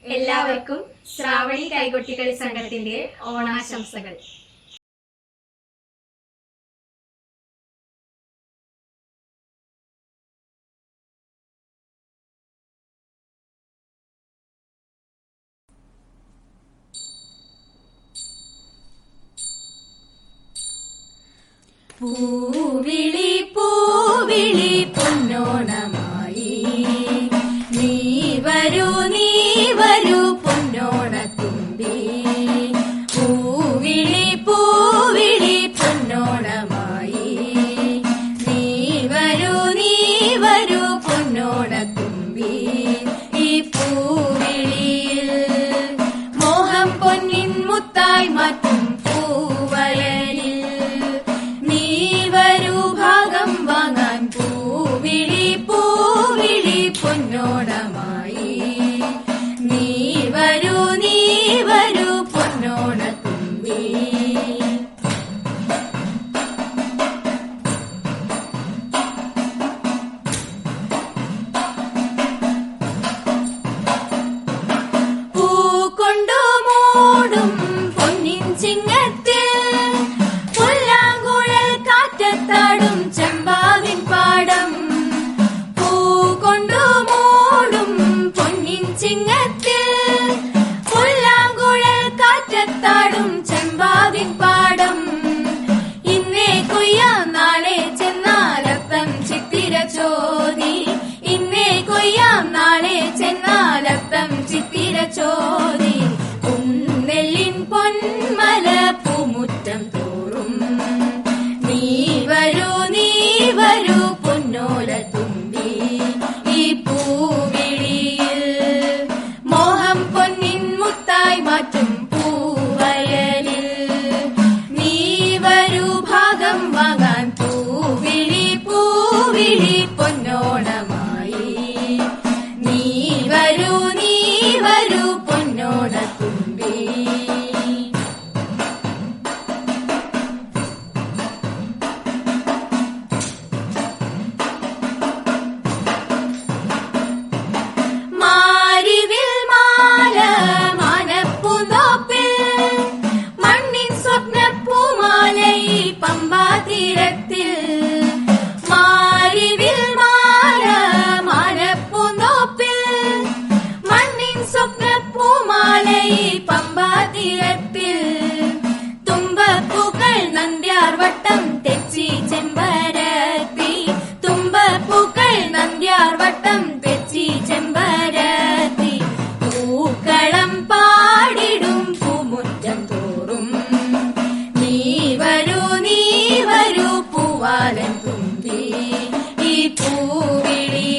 എല്ലാവർക്കും ശ്രാവണി കൈകൊട്ടിക്കളി സംഘത്തിന്റെ ഓണാശംസകൾ. പൂവിളി പൂവിളി പൊന്നോണമായി നീ വരൂ പൊന്നോണത്തുമ്പി. പൂവിളി പൂവിളി പൊന്നോണമായി നീ വരൂ പൊന്നോണത്തുമ്പി. ഈ പൂവിളിയിൽ മോഹം പൊന്നിൻ മുത്തായി മാറ്റും പൂവയലിൽ നീ വരൂ ഭാഗം വാങ്ങാൻ. പൂവിളി പൂവിളി പൊന്നോണമായി നീ വരൂ പൊന്നോണത്തുമ്പി. പൂ കൊണ്ടു മൂടും പൊന്നിൻ ചിങ്ങത്തിൽ പുല്ലാങ്കുഴൽ കാറ്റത്താടും ചെമ്പാവിൻ പാടം. പൂ കൊണ്ടു മൂടും പൊന്നിൻ ചിങ്ങത്തിൽ പുല്ലാങ്കുഴൽ കാറ്റത്താടും ചെമ്പാവിൻ പാടം. ഇന്നേ കൊയ്യാം നാളെ ചെന്നാലപ്പം ചിത്തിര ചോദി. ഇന്നേ കൊയ്യാം നാളെ ചെന്നാലപ്പം ചിത്തിര ചോദി. കുന്നെല്ലിൻ പൊന്മല പൂമുറ്റം തോറും നീ വരൂ പൊന്നോലത്തുമ്പി. ഈ പൂവിളിയിൽ മോഹം പൊന്നിൻ മുത്തായി മാറ്റും പൂവയലിൽ നീ വരൂ ഭാഗം വാങ്ങാൻ. പൂവിളി പൂവിളി പൊന്നോണമായി നീ വരൂ പൊന്നോണത്തുമ്പി. മാരിവിൽ മാല മാനപ്പൂന്തോപ്പിൽ മണ്ണിൻ സ്വപ്നപ്പൂമാലയി പമ്പാതീരത്തിൽ. മാരിവിൽ മാല മാനപ്പൂന്തോപ്പിൽ മണ്ണിൻ സ്വപ്നപ്പൂമാലയി പമ്പാതീരത്തിൽ. തുമ്പപ്പൂക്കൾ നന്ദ്യാർ വട്ടം തെച്ചി ചെമ്പരത്തി. തുമ്പപ്പൂക്കൾ നന്ദ്യാർ വട്ടം തെച്ചി ചെമ്പരത്തി. പൂക്കളം പാടിടും പൂമുറ്റം തോറും നീ വരൂ പൂവാലൻ തുമ്പി. ഈ പൂവിളി